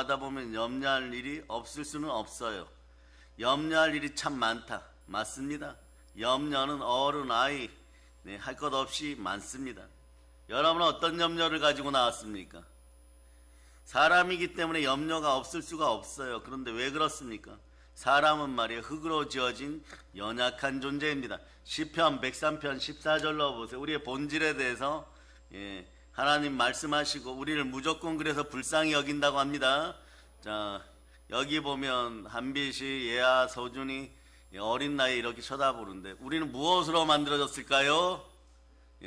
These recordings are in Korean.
하다 보면 염려할 일이 없을 수는 없어요. 염려할 일이 참 많다. 맞습니다. 염려는 어른, 아이, 할 것 없이 많습니다. 여러분은 어떤 염려를 가지고 나왔습니까? 사람이기 때문에 염려가 없을 수가 없어요. 그런데 왜 그렇습니까? 사람은 말이에요, 흙으로 지어진 연약한 존재입니다. 시편 103편 14절로 보세요. 우리의 본질에 대해서 하나님 말씀하시고 우리를 무조건 그래서 불쌍히 여긴다고 합니다. 자, 여기 보면 한빛이, 예아, 서준이 어린 나이에 이렇게 쳐다보는데 우리는 무엇으로 만들어졌을까요?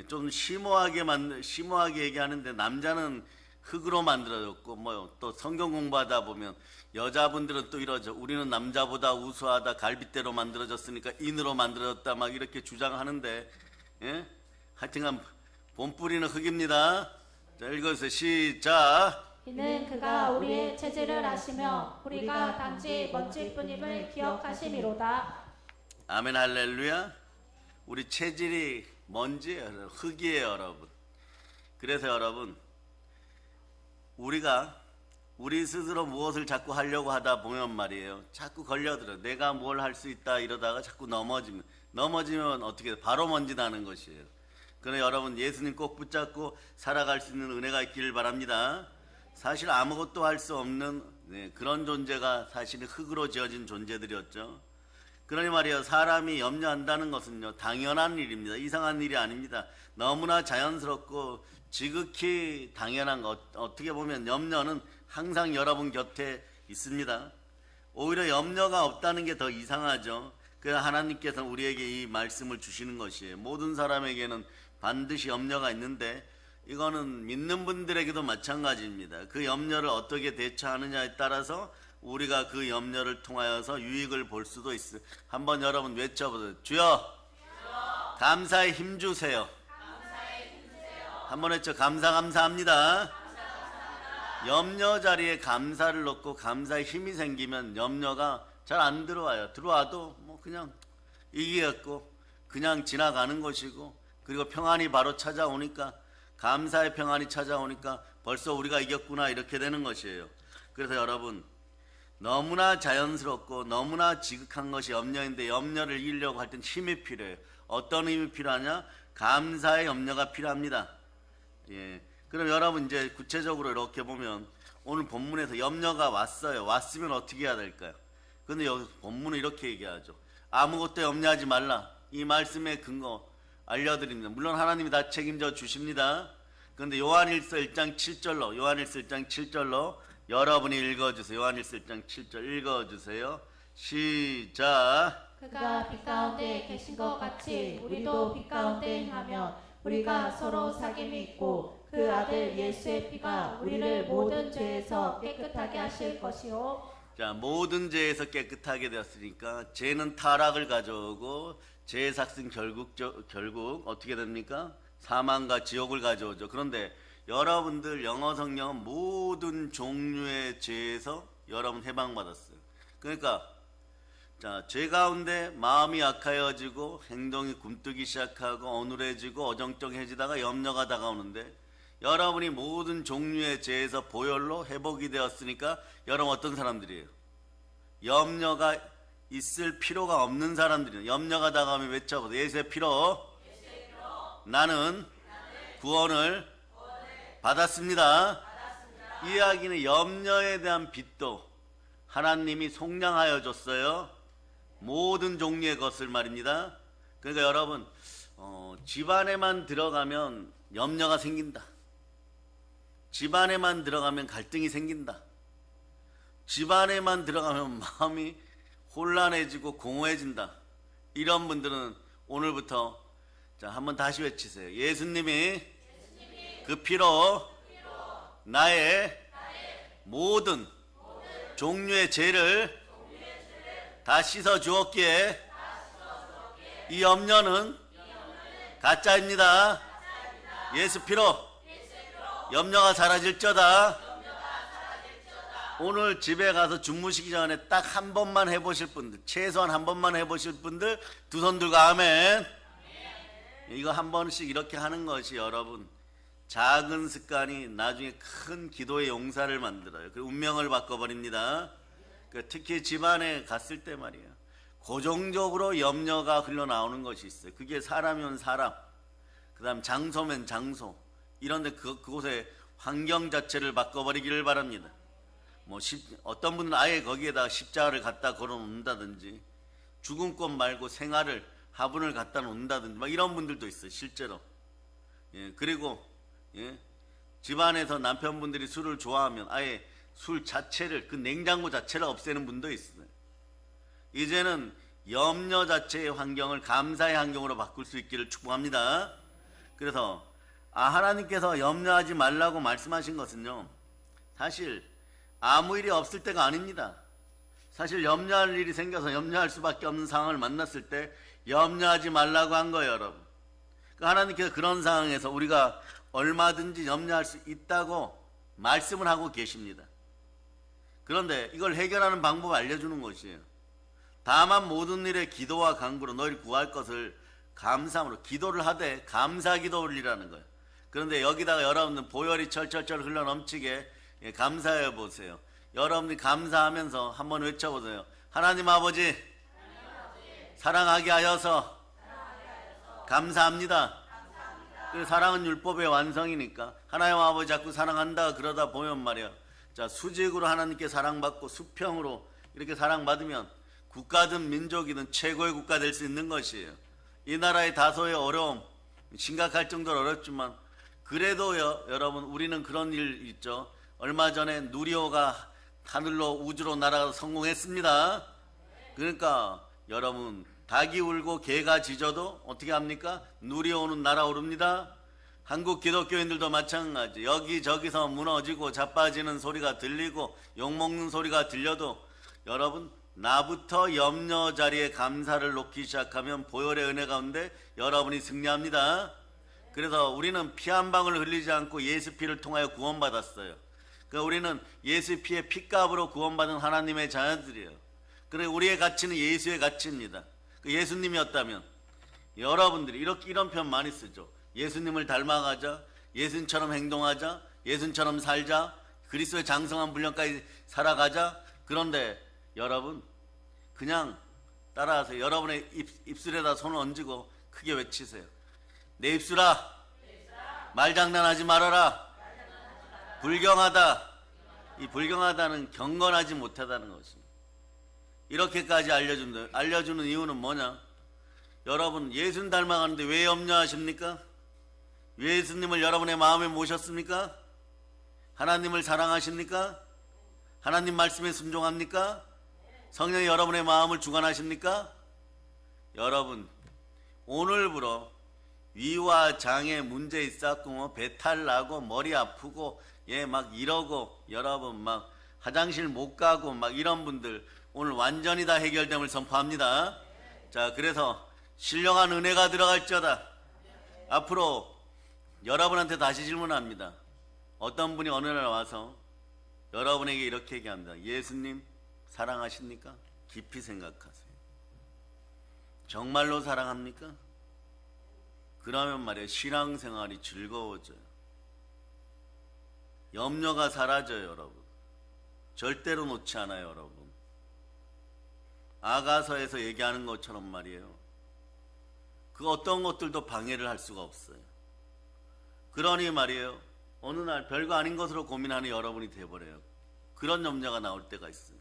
좀 심오하게 얘기하는데 남자는 흙으로 만들어졌고 또 성경 공부하다 보면 여자분들은 또 이러죠. 우리는 남자보다 우수하다, 갈빗대로 만들어졌으니까 인으로 만들어졌다 막 이렇게 주장하는데 하여튼간 본뿌리는 흙입니다. 자, 읽어주세요. 시작. 이는 그가 우리의 체질을 아시며 우리가 단지 먼지 뿐임을 기억하심이로다. 아멘 할렐루야. 우리 체질이 먼지예요. 흙이에요, 여러분. 그래서 여러분, 우리가 우리 스스로 무엇을 자꾸 하려고 하다 보면 말이에요, 자꾸 걸려들어. 내가 뭘 할 수 있다 이러다가 자꾸 넘어지면 어떻게 돼? 바로 먼지 나는 것이에요. 그러나 여러분, 예수님 꼭 붙잡고 살아갈 수 있는 은혜가 있기를 바랍니다. 사실 아무것도 할 수 없는 그런 존재가 사실 흙으로 지어진 존재들이었죠. 그러니 말이에요, 사람이 염려한다는 것은요, 당연한 일입니다. 이상한 일이 아닙니다. 너무나 자연스럽고 지극히 당연한 것. 어떻게 보면 염려는 항상 여러분 곁에 있습니다. 오히려 염려가 없다는 게 더 이상하죠. 그래서 하나님께서는 우리에게 이 말씀을 주시는 것이에요. 모든 사람에게는 반드시 염려가 있는데 이거는 믿는 분들에게도 마찬가지입니다. 그 염려를 어떻게 대처하느냐에 따라서 우리가 그 염려를 통하여서 유익을 볼 수도 있어요. 한번 여러분 외쳐보세요. 주여, 감사에 힘주세요. 한번 외쳐. 감사합니다. 염려 자리에 감사를 넣고 감사의 힘이 생기면 염려가 잘 안 들어와요. 들어와도 그냥 이기겠고 그냥 지나가는 것이고, 그리고 평안이 바로 찾아오니까, 감사의 평안이 찾아오니까 벌써 우리가 이겼구나 이렇게 되는 것이에요. 그래서 여러분, 너무나 자연스럽고 너무나 지극한 것이 염려인데 염려를 이기려고 할 땐 힘이 필요해요. 어떤 힘이 필요하냐? 감사의 염려가 필요합니다. 그럼 여러분 이제 구체적으로 이렇게 보면 오늘 본문에서 염려가 왔어요. 왔으면 어떻게 해야 될까요? 근데 여기 본문은 이렇게 얘기하죠. 아무것도 염려하지 말라. 이 말씀의 근거 알려드립니다. 물론 하나님이 다 책임져 주십니다. 그런데 요한일서 1장 7절로 여러분이 읽어주세요. 요한일서 1장 7절 읽어주세요. 시작. 그가 빛 가운데 계신 것 같이 우리도 빛 가운데 행하면 우리가 서로 사귐이 있고 그 아들 예수의 피가 우리를 모든 죄에서 깨끗하게 하실 것이요. 자, 모든 죄에서 깨끗하게 되었으니까 죄는 타락을 가져오고 죄의 삭은 결국 어떻게 됩니까? 사망과 지옥을 가져오죠. 그런데 여러분들 영어 성경은 모든 종류의 죄에서 여러분 해방받았어요. 그러니까 자, 죄 가운데 마음이 약하여지고 행동이 굼뜨기 시작하고 어눌해지고 어정쩡해지다가 염려가 다가오는데, 여러분이 모든 종류의 죄에서 보혈로 회복이 되었으니까 여러분 어떤 사람들이에요? 염려가 있을 필요가 없는 사람들이에요. 염려가 다가오면 외쳐보세요. 예수의 피로 나는 구원을 받았습니다. 이 이야기는 염려에 대한 빚도 하나님이 속량하여 줬어요. 모든 종류의 것을 말입니다. 그러니까 여러분, 집안에만 들어가면 염려가 생긴다. 집안에만 들어가면 갈등이 생긴다. 집안에만 들어가면 마음이 혼란해지고 공허해진다. 이런 분들은 오늘부터 자, 한번 다시 외치세요. 예수님이 그 피로 나의 모든 종류의 죄를 다 씻어 주었기에 이 염려는 가짜입니다. 예수 피로 염려가 사라질저다. 오늘 집에 가서 주무시기 전에 딱 한 번만 해보실 분들, 최소한 한 번만 해보실 분들 두 손 들고 아멘. 이거 한 번씩 이렇게 하는 것이 여러분 작은 습관이 나중에 큰 기도의 용사를 만들어요. 그 운명을 바꿔버립니다. 특히 집안에 갔을 때 말이에요. 고정적으로 염려가 흘러나오는 것이 있어요. 그게 사람이면 사람, 그 다음 장소면 장소, 이런데 그곳의 환경 자체를 바꿔버리기를 바랍니다. 어떤 분은 아예 거기에다 십자가를 갖다 걸어 놓는다든지, 죽음꽃 말고 생화를, 화분을 갖다 놓는다든지, 막 이런 분들도 있어요, 실제로. 그리고, 집안에서 남편분들이 술을 좋아하면 아예 술 자체를, 그 냉장고 자체를 없애는 분도 있어요. 이제는 염려 자체의 환경을 감사의 환경으로 바꿀 수 있기를 축복합니다. 그래서 하나님께서 염려하지 말라고 말씀하신 것은요, 사실 아무 일이 없을 때가 아닙니다. 사실 염려할 일이 생겨서 염려할 수밖에 없는 상황을 만났을 때 염려하지 말라고 한 거예요, 여러분. 하나님께서 그런 상황에서 우리가 얼마든지 염려할 수 있다고 말씀을 하고 계십니다. 그런데 이걸 해결하는 방법을 알려주는 것이에요. 다만 모든 일에 기도와 간구로 너희를 구할 것을 감사함으로, 기도를 하되 감사 기도를 올리라는 거예요. 그런데 여기다가 여러분들 보혈이 철철철 흘러 넘치게 감사해 보세요. 여러분들이 감사하면서 한번 외쳐보세요. 하나님 아버지, 사랑하게 하여서 감사합니다. 사랑은 율법의 완성이니까 하나님 아버지 자꾸 사랑한다 그러다 보면 말이야, 자, 수직으로 하나님께 사랑받고 수평으로 이렇게 사랑받으면 국가든 민족이든 최고의 국가 될 수 있는 것이에요. 이 나라의 다소의 어려움, 심각할 정도로 어렵지만 그래도 여러분, 우리는 그런 일 있죠. 얼마 전에 누리호가 하늘로 우주로 날아가서 성공했습니다. 그러니까 여러분, 닭이 울고 개가 짖어도 어떻게 합니까? 누리호는 날아오릅니다. 한국 기독교인들도 마찬가지. 여기저기서 무너지고 자빠지는 소리가 들리고 욕먹는 소리가 들려도 여러분, 나부터 염려 자리에 감사를 놓기 시작하면 보혈의 은혜 가운데 여러분이 승리합니다. 그래서 우리는 피 한 방울 흘리지 않고 예수 피를 통하여 구원받았어요. 그러니까 우리는 예수 피의 피값으로 구원받은 하나님의 자녀들이에요. 그래서 우리의 가치는 예수의 가치입니다. 예수님이었다면 여러분들이 이런 표현 많이 쓰죠. 예수님을 닮아가자, 예수님처럼 행동하자, 예수님처럼 살자, 그리스도의 장성한 분량까지 살아가자. 그런데 여러분, 그냥 따라하세요. 여러분의 입술에다 손을 얹고 크게 외치세요. 내 입술아, 말장난하지 말아라. 불경하다. 이 불경하다는 경건하지 못하다는 것입니다. 이렇게까지 알려주는 이유는 뭐냐? 여러분, 예수님 닮아가는데 왜 염려하십니까? 예수님을 여러분의 마음에 모셨습니까? 하나님을 사랑하십니까? 하나님 말씀에 순종합니까? 성령이 여러분의 마음을 주관하십니까? 여러분, 오늘부로 위와 장에 문제 있었고 배탈 나고 머리 아프고 막 이러고 여러분 막 화장실 못 가고 막 이런 분들 오늘 완전히 다 해결됨을 선포합니다. 자, 그래서 신령한 은혜가 들어갈지어다. 앞으로 여러분한테 다시 질문합니다. 어떤 분이 어느 날 와서 여러분에게 이렇게 얘기합니다. 예수님 사랑하십니까? 깊이 생각하세요. 정말로 사랑합니까? 그러면 말이에요, 신앙생활이 즐거워져요. 염려가 사라져요, 여러분. 절대로 놓지 않아요, 여러분. 아가서에서 얘기하는 것처럼 말이에요, 그 어떤 것들도 방해를 할 수가 없어요. 그러니 말이에요, 어느 날 별거 아닌 것으로 고민하는 여러분이 돼버려요. 그런 염려가 나올 때가 있어요.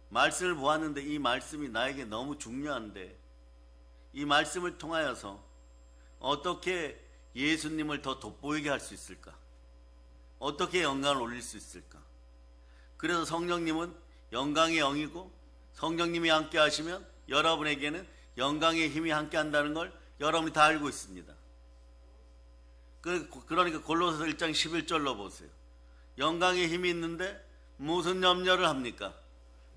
말씀을 보았는데 이 말씀이 나에게 너무 중요한데 이 말씀을 통하여서 어떻게 예수님을 더 돋보이게 할 수 있을까? 어떻게 영광을 올릴 수 있을까? 그래서 성령님은 영광의 영이고 성령님이 함께 하시면 여러분에게는 영광의 힘이 함께 한다는 걸 여러분이 다 알고 있습니다. 그러니까 골로새서 1장 11절로 보세요. 영광의 힘이 있는데 무슨 염려를 합니까?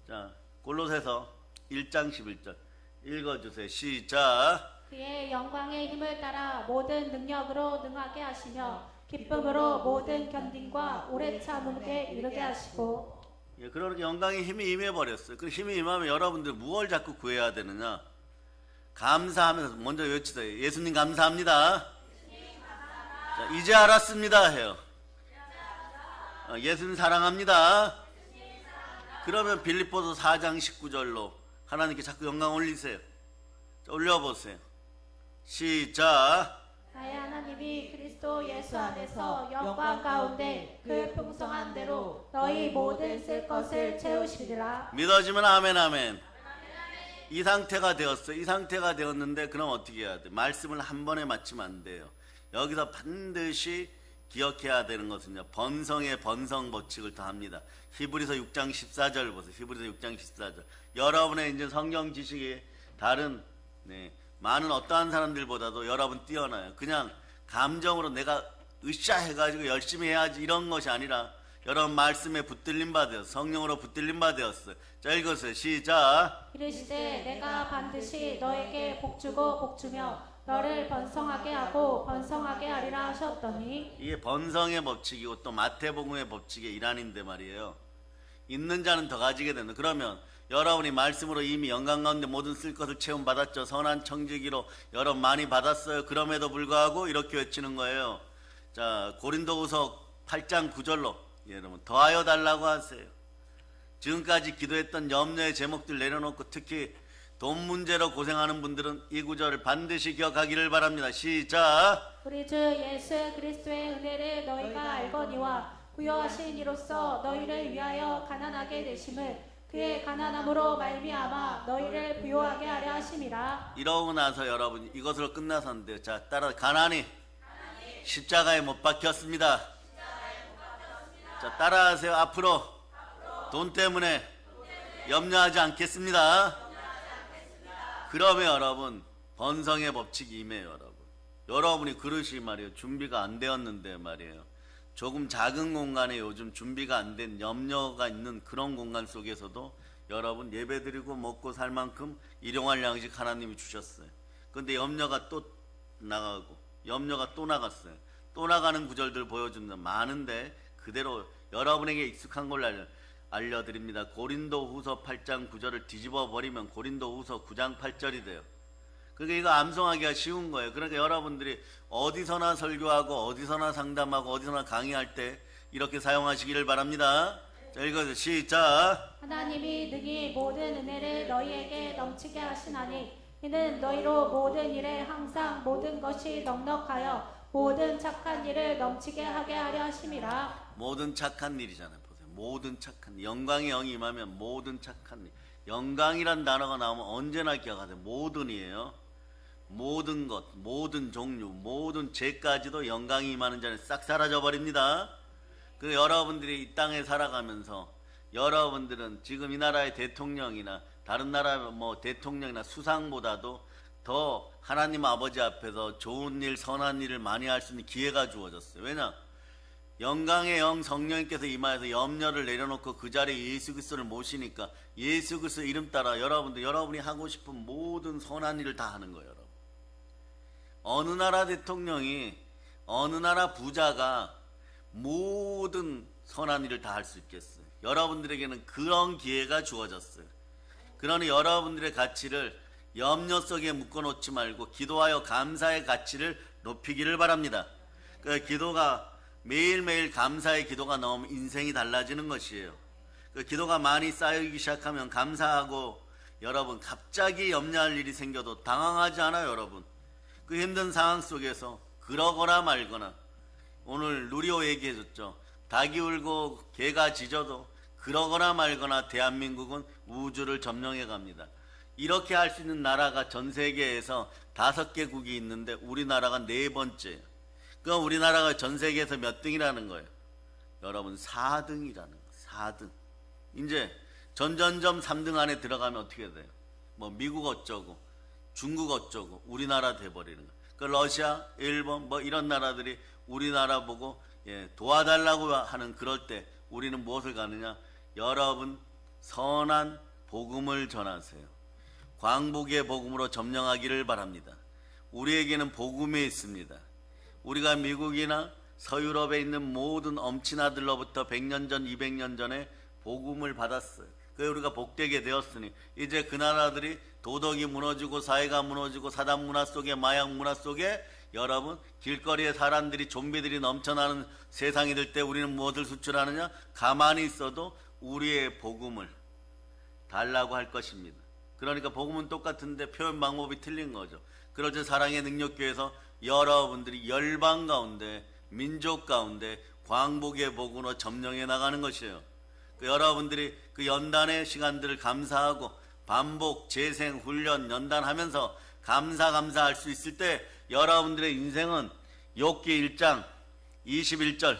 자, 골로새서 1장 11절 읽어주세요. 시작. 그의 영광의 힘을 따라 모든 능력으로 능하게 하시며 기쁨으로 모든 견딘과 오래 참음에 이르게 하시고. 그러니까 영광의 힘이 임해버렸어요. 그 힘이 임하면 여러분들 무엇을 자꾸 구해야 되느냐? 감사하면서 먼저 외치세요. 예수님 감사합니다. 자, 자, 이제 알았습니다 해요. 예수님 사랑합니다. 그러면 빌립보서 4장 19절로 하나님께 자꾸 영광 올리세요. 자, 올려보세요. 시작. 나의 하나님이 그리스도 예수 안에서 영광 가운데 그 풍성한 대로 너희 모든 쓸 것을 채우시리라. 믿어지면 아멘 아멘. 이 상태가 되었어요. 이 상태가 되었는데 그럼 어떻게 해야 돼? 말씀을 한 번에 맞추면 안 돼요. 여기서 반드시 기억해야 되는 것은요, 번성의 번성 법칙을 더 합니다. 히브리서 6장 14절 보세요. 히브리서 6장 14절. 여러분의 이제 성경 지식이 다른 많은 어떠한 사람들보다도 여러분 뛰어나요. 그냥 감정으로 내가 으쌰 해가지고 열심히 해야지 이런 것이 아니라 여러분 말씀에 붙들림 바 되었어요. 성령으로 붙들림 바 되었어요. 자, 읽으세요. 시작. 이르시되 내가 반드시 너에게 복주고 복주며 너를 번성하게 하고 번성하게 하리라 하셨더니. 이게 번성의 법칙이고 또 마태복음의 법칙의 일환인데 말이에요. 있는 자는 더 가지게 된다. 그러면 여러분이 말씀으로 이미 영광 가운데 모든 쓸 것을 채움 받았죠. 선한 청지기로 여러분 많이 받았어요. 그럼에도 불구하고 이렇게 외치는 거예요. 자, 고린도후서 8장 9절로 여러분 더하여 달라고 하세요. 지금까지 기도했던 염려의 제목들 내려놓고 특히 돈 문제로 고생하는 분들은 이 구절을 반드시 기억하기를 바랍니다. 시작. 우리 주 예수 그리스도의 은혜를 너희가 알거니와 부여하신 이로써 너희를 위하여 가난하게 되심을 그의 가난함으로 말미암아 너희를 부요하게 하려 하심이라. 이러고 나서 여러분 이것으로 끝나서 안 돼요. 자, 따라 가난이 십자가에 못 박혔습니다. 자, 따라하세요. 앞으로 돈 때문에 염려하지 않겠습니다. 그러면 여러분 번성의 법칙이 임해요. 여러분 여러분이 그릇이 말이에요. 준비가 안 되었는데 말이에요. 조금 작은 공간에 요즘 준비가 안 된 염려가 있는 그런 공간 속에서도 여러분 예배드리고 먹고 살 만큼 일용할 양식 하나님이 주셨어요. 그런데 염려가 또 나가고 염려가 또 나갔어요. 또 나가는 구절들 보여준다. 많은데 그대로 여러분에게 익숙한 걸로 알려드립니다. 고린도후서 8장 9절을 뒤집어 버리면 고린도후서 9장 8절이 돼요. 그러니까 이거 암송하기가 쉬운 거예요. 그러니까 여러분들이 어디서나 설교하고 어디서나 상담하고 어디서나 강의할 때 이렇게 사용하시기를 바랍니다. 자, 읽어주세요. 시작. 하나님이 능히 모든 은혜를 너희에게 넘치게 하시나니 이는 너희로 모든 일에 항상 모든 것이 넉넉하여 모든 착한 일을 넘치게 하게 하려 하심이라. 모든 착한 일이잖아요. 보세요. 모든 착한 일. 영광의 영이 임하면 모든 착한 일. 영광이란 단어가 나오면 언제나 기억하세요. 모든이에요. 모든 것, 모든 종류, 모든 죄까지도 영광이 임하는 자는 싹 사라져 버립니다. 그 여러분들이 이 땅에 살아가면서 여러분들은 지금 이 나라의 대통령이나 다른 나라 뭐 대통령이나 수상보다도 더 하나님 아버지 앞에서 좋은 일, 선한 일을 많이 할 수 있는 기회가 주어졌어요. 왜냐? 영광의 영 성령님께서 임하여서 염려를 내려놓고 그 자리에 예수 그리스도를 모시니까 예수 그리스도 이름 따라 여러분이 하고 싶은 모든 선한 일을 다 하는 거예요. 여러분. 어느 나라 대통령이 어느 나라 부자가 모든 선한 일을 다 할 수 있겠어요. 여러분들에게는 그런 기회가 주어졌어요. 그러니 여러분들의 가치를 염려 속에 묶어놓지 말고 기도하여 감사의 가치를 높이기를 바랍니다. 그 기도가 매일매일 감사의 기도가 나오면 인생이 달라지는 것이에요. 그 기도가 많이 쌓이기 시작하면 감사하고 여러분 갑자기 염려할 일이 생겨도 당황하지 않아요. 여러분 그 힘든 상황 속에서 그러거나 말거나 오늘 누리호 얘기해줬죠. 닭이 울고 개가 짖어도 그러거나 말거나 대한민국은 우주를 점령해 갑니다. 이렇게 할 수 있는 나라가 전 세계에서 5개국이 있는데 우리나라가 4번째예요. 그럼 우리나라가 전 세계에서 몇 등이라는 거예요? 여러분 4등이라는 거예요. 4등. 이제 전전점 3등 안에 들어가면 어떻게 돼요? 뭐 미국 어쩌고 중국 어쩌고 우리나라 돼버리는 거예요. 그 러시아, 일본 뭐 이런 나라들이 우리나라 보고 도와달라고 하는 그럴 때 우리는 무엇을 가느냐? 여러분 선한 복음을 전하세요. 광복의 복음으로 점령하기를 바랍니다. 우리에게는 복음이 있습니다. 우리가 미국이나 서유럽에 있는 모든 엄친아들로부터 100년 전, 200년 전에 복음을 받았어요. 그래서 우리가 복되게 되었으니 이제 그 나라들이 도덕이 무너지고 사회가 무너지고 사단 문화 속에 마약 문화 속에 여러분, 길거리에 사람들이 좀비들이 넘쳐나는 세상이 될 때 우리는 무엇을 수출하느냐? 가만히 있어도 우리의 복음을 달라고 할 것입니다. 그러니까 복음은 똑같은데 표현 방법이 틀린 거죠. 그럴 때 사랑의 능력교회에서 여러분들이 열방 가운데, 민족 가운데 광복의 복음으로 점령해 나가는 것이에요. 여러분들이 그 연단의 시간들을 감사하고 반복, 재생, 훈련, 연단하면서 감사할 수 있을 때 여러분들의 인생은 욥기 1장 21절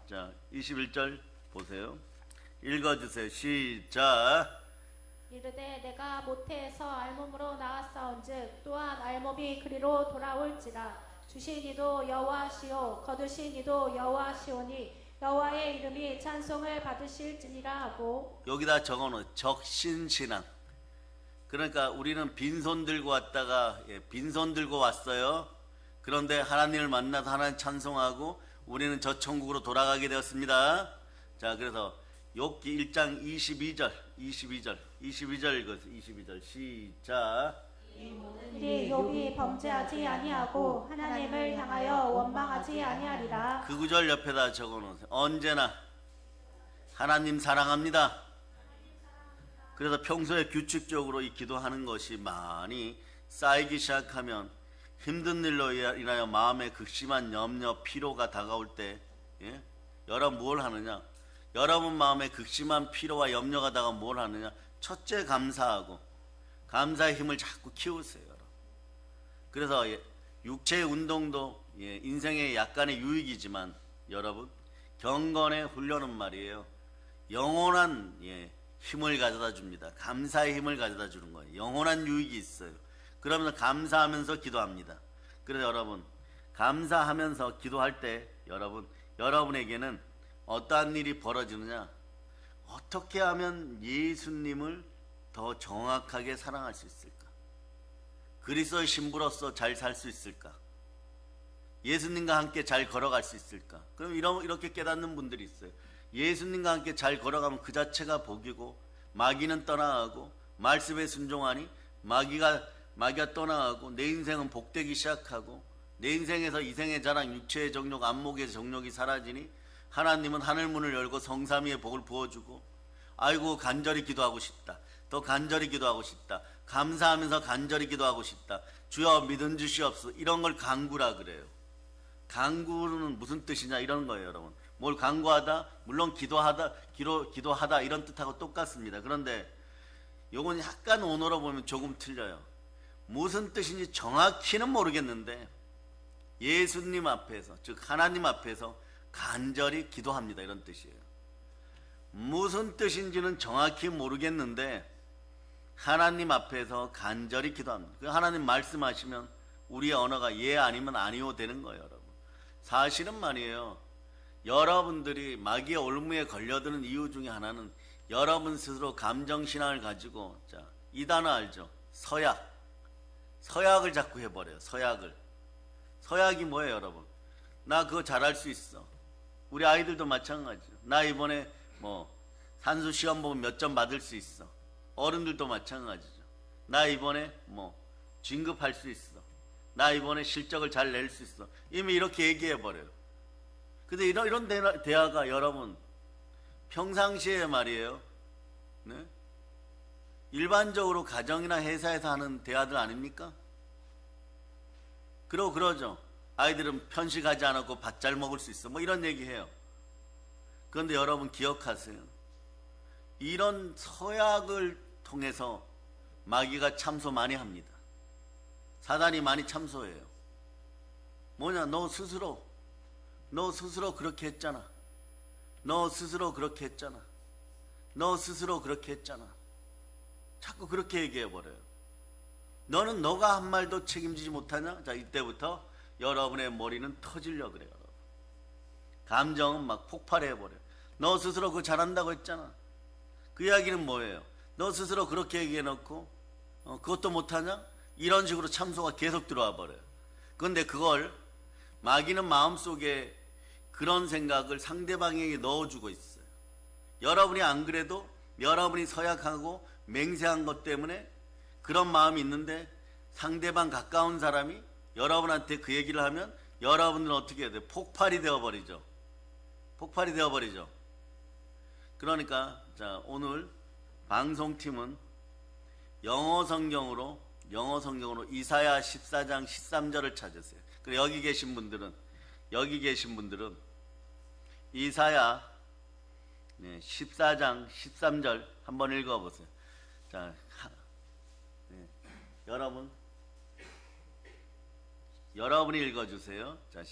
자, 21절 보세요. 읽어주세요. 시작. 이르되 내가 모태에서 알몸으로 나왔사온즉 또한 알몸이 그리로 돌아올지라. 주신 이도 여호와시오 거두신 이도 여호와시오니 여호와의 이름이 찬송을 받으실지니라 하고. 여기다 적어놓은 적신신앙. 그러니까 우리는 빈손 들고 왔다가 빈손 들고 왔어요. 그런데 하나님을 만나서 하나님 찬송하고 우리는 저 천국으로 돌아가게 되었습니다. 자, 그래서 욥기 1장 22절 읽으세요. 22절 시작. 이리 욥이 범죄하지 아니하고 하나님을 향하여 원망하지 아니하리라. 그 구절 옆에다 적어놓으세요. 언제나 하나님 사랑합니다. 그래서 평소에 규칙적으로 이 기도하는 것이 많이 쌓이기 시작하면 힘든 일로 인하여 마음에 극심한 염려, 피로가 다가올 때 여러분 뭘 하느냐? 여러분 마음에 극심한 피로와 염려가 다가오면 뭘 하느냐? 첫째 감사하고 감사의 힘을 자꾸 키우세요. 그래서 육체의 운동도 인생의 약간의 유익이지만 여러분 경건의 훈련은 말이에요. 영원한 힘을 가져다 줍니다. 감사의 힘을 가져다 주는 거예요. 영원한 유익이 있어요. 그러면서 감사하면서 기도합니다. 그래서 여러분 감사하면서 기도할 때 여러분에게는 어떠한 일이 벌어지느냐? 어떻게 하면 예수님을 더 정확하게 사랑할 수 있을까? 그리스도의 신부로서 잘 살 수 있을까? 예수님과 함께 잘 걸어갈 수 있을까? 그럼 이렇게 깨닫는 분들이 있어요. 예수님과 함께 잘 걸어가면 그 자체가 복이고 마귀는 떠나가고 말씀에 순종하니 마귀가 떠나가고 내 인생은 복되기 시작하고 내 인생에서 이생의 자랑, 육체의 정욕, 안목의 정욕이 사라지니 하나님은 하늘문을 열고 성삼위의 복을 부어주고 아이고 간절히 기도하고 싶다. 더 간절히 기도하고 싶다. 감사하면서 간절히 기도하고 싶다. 주여 믿음 주시옵소서. 이런 걸 간구라 그래요. 간구는 무슨 뜻이냐 이런 거예요, 여러분. 뭘 간구하다? 물론 기도하다 이런 뜻하고 똑같습니다. 그런데 요건 약간 언어로 보면 조금 틀려요. 무슨 뜻인지 정확히는 모르겠는데 예수님 앞에서, 즉 하나님 앞에서 간절히 기도합니다 이런 뜻이에요. 무슨 뜻인지는 정확히 모르겠는데 하나님 앞에서 간절히 기도합니다. 하나님 말씀하시면 우리의 언어가 예 아니면 아니오 되는 거예요, 여러분. 사실은 말이에요. 여러분들이 마귀의 올무에 걸려드는 이유 중에 하나는 여러분 스스로 감정신앙을 가지고, 자, 이 단어 알죠? 서약을 자꾸 해버려요. 서약이 뭐예요, 여러분? 나 그거 잘할 수 있어. 우리 아이들도 마찬가지죠. 나 이번에 산수 시험 보면 몇 점 받을 수 있어. 어른들도 마찬가지죠. 나 이번에 진급할 수 있어. 나 이번에 실적을 잘 낼 수 있어. 이미 이렇게 얘기해버려요. 근데 이런 대화가 여러분 평상시에 말이에요. 네? 일반적으로 가정이나 회사에서 하는 대화들 아닙니까? 그러죠. 아이들은 편식하지 않고 밥 잘 먹을 수 있어. 이런 얘기해요. 그런데 여러분 기억하세요. 이런 서약을 통해서 마귀가 참소 많이 합니다. 사단이 많이 참소해요. 뭐냐? 너 스스로 그렇게 했잖아. 너 스스로 그렇게 했잖아. 자꾸 그렇게 얘기해버려요. 너는 너가 한 말도 책임지지 못하냐? 자, 이때부터 여러분의 머리는 터지려고 그래요. 여러분. 감정은 막 폭발해버려요. 너 스스로 그거 잘한다고 했잖아. 그 이야기는 뭐예요? 너 스스로 그렇게 얘기해놓고 그것도 못하냐? 이런 식으로 참소가 계속 들어와 버려요. 그런데 그걸 마귀는 마음속에 그런 생각을 상대방에게 넣어주고 있어요. 여러분이 안 그래도 여러분이 서약하고 맹세한 것 때문에 그런 마음이 있는데 상대방 가까운 사람이 여러분한테 그 얘기를 하면 여러분들은 어떻게 해야 돼요? 폭발이 되어버리죠. 폭발이 되어버리죠. 그러니까 자, 오늘 방송팀은 영어 성경으로 이사야 14장 13절을 찾으세요. 그리고 여기 계신 분들은 이사야 14장 13절 한번 읽어보세요. 자, 여러분이 읽어주세요. 자,